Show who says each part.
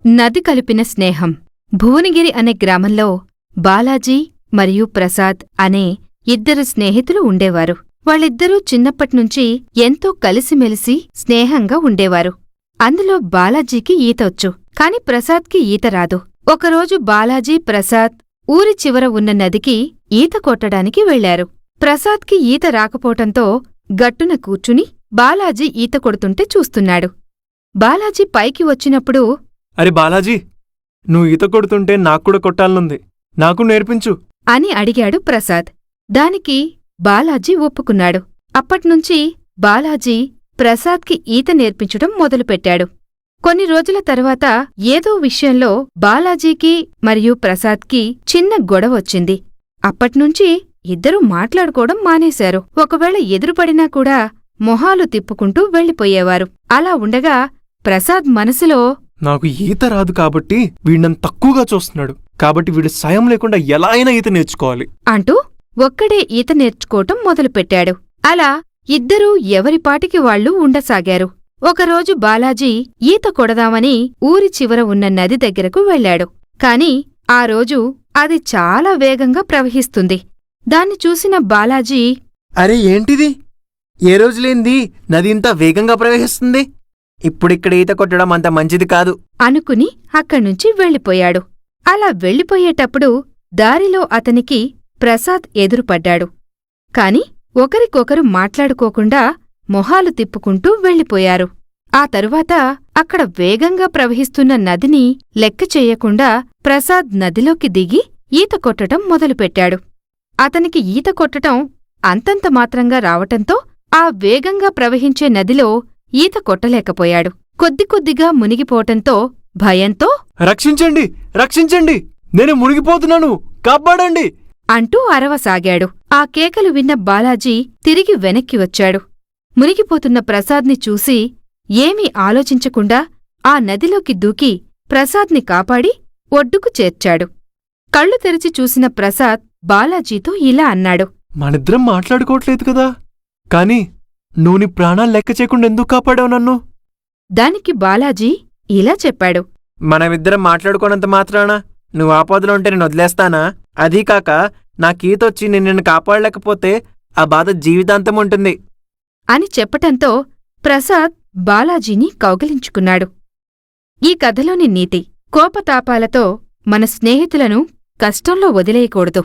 Speaker 1: నది కలిపిన స్నేహం. భువనగిరి అనే గ్రామంలో బాలాజీ మరియు ప్రసాద్ అనే ఇద్దరు స్నేహితులు ఉండేవారు. వాళ్ళిద్దరూ చిన్నప్పట్నుంచి ఎంతో కలిసిమెలిసి స్నేహంగా ఉండేవారు. అందులో బాలాజీకి ఈతొచ్చు, కాని ప్రసాద్కి ఈత రాదు. ఒకరోజు బాలాజీ, ప్రసాద్ ఊరి చివర ఉన్న నదికి ఈత కొట్టడానికి వెళ్లారు. ప్రసాద్కి ఈత రాకపోవటంతో గట్టున కూర్చుని బాలాజీ ఈత కొడుతుంటే చూస్తున్నాడు. బాలాజీ పైకి వచ్చినప్పుడు,
Speaker 2: అరే బాలాజీ, నువ్వు ఈత కొడుతుంటే నాక్కూడా కొట్టాలనుంది, నాకు నేర్పించు
Speaker 1: అని అడిగాడు ప్రసాద్. దానికి బాలాజీ ఒప్పుకున్నాడు. అప్పట్నుంచి బాలాజీ ప్రసాద్కి ఈత నేర్పించడం మొదలుపెట్టాడు. కొన్ని రోజుల తర్వాత ఏదో విషయంలో బాలాజీకి మరియు ప్రసాద్కి చిన్న గొడవొచ్చింది. అప్పట్నుంచి ఇద్దరూ మాట్లాడుకోవడం మానేశారు. ఒకవేళ ఎదురుపడినా కూడా మొహాలు తిప్పుకుంటూ వెళ్ళిపోయేవారు. అలా ఉండగా ప్రసాద్ మనసులో,
Speaker 2: నాకు ఈత రాదు కాబట్టి వీడినంత తక్కువగా చూస్తున్నాడు, కాబట్టి వీడు సాయం లేకుండా ఎలా అయినా ఈత నేర్చుకోవాలి
Speaker 1: అంటూ ఒక్కడే ఈత నేర్చుకోవటం మొదలుపెట్టాడు. అలా ఇద్దరూ ఎవరిపాటికి వాళ్లు ఉండసాగారు. ఒకరోజు బాలాజీ ఈత కొడదామని ఊరి చివర ఉన్న నది దగ్గరకు వెళ్లాడు. కాని ఆ రోజు అది చాలా వేగంగా ప్రవహిస్తుంది. దాన్ని చూసిన బాలాజీ,
Speaker 3: అరే ఏంటిది, ఏ రోజులేంది నది ఇంత వేగంగా ప్రవహిస్తుంది, ఇప్పుడిక్కడ ఈత కొట్టడం అంత మంచిది కాదు
Speaker 1: అనుకుని అక్కడ్నుంచి వెళ్ళిపోయాడు. అలా వెళ్ళిపోయేటప్పుడు దారిలో అతనికి ప్రసాద్ ఎదురుపడ్డాడు. కాని ఒకరికొకరు మాట్లాడుకోకుండా మొహాలు తిప్పుకుంటూ వెళ్ళిపోయారు. ఆ తరువాత అక్కడ వేగంగా ప్రవహిస్తున్న నదిని లెక్క చెయ్యకుండా ప్రసాద్ నదిలోకి దిగి ఈత కొట్టటం మొదలుపెట్టాడు. అతనికి ఈత కొట్టటం అంతంత మాత్రంగా రావటంతో ఆ వేగంగా ప్రవహించే నదిలో ఈత కొట్టలేకపోయాడు. కొద్ది కొద్దిగా మునిగిపోవటంతో భయంతో,
Speaker 2: రక్షించండి, రక్షించండి, నేను మునిగిపోతున్నాను, కాపాడండి
Speaker 1: అంటూ అరవసాగాడు. ఆ కేకలు విన్న బాలాజీ తిరిగి వెనక్కి వచ్చాడు. మునిగిపోతున్న ప్రసాద్ని చూసి ఏమీ ఆలోచించకుండా ఆ నదిలోకి దూకి ప్రసాద్ని కాపాడి ఒడ్డుకు చేర్చాడు. కళ్ళు తెరిచి చూసిన ప్రసాద్ బాలాజీతో ఇలా అన్నాడు,
Speaker 2: మనిద్దరం మాట్లాడుకోవట్లేదు కదా, కాని నువ్వు నీ ప్రాణాలు లెక్క చేయకుండా ఎందుకు కాపాడావు నన్ను?
Speaker 1: దానికి బాలాజీ ఇలా చెప్పాడు,
Speaker 3: మనమిద్దరం మాట్లాడుకోనంత మాత్రాన నువ్వు ఆపదలో ఉంటే నేను వదిలేస్తానా? అదీకాక నాకీతొచ్చి నిన్ను కాపాడలేకపోతే ఆ బాధ జీవితాంతం ఉంటుంది
Speaker 1: అని చెప్పటంతో ప్రసాద్ బాలాజీని కౌగిలించుకున్నాడు. ఈ కథలోని నీతి: కోపతాపాలతో మన స్నేహితులను కష్టంలో వదిలేయకూడదు.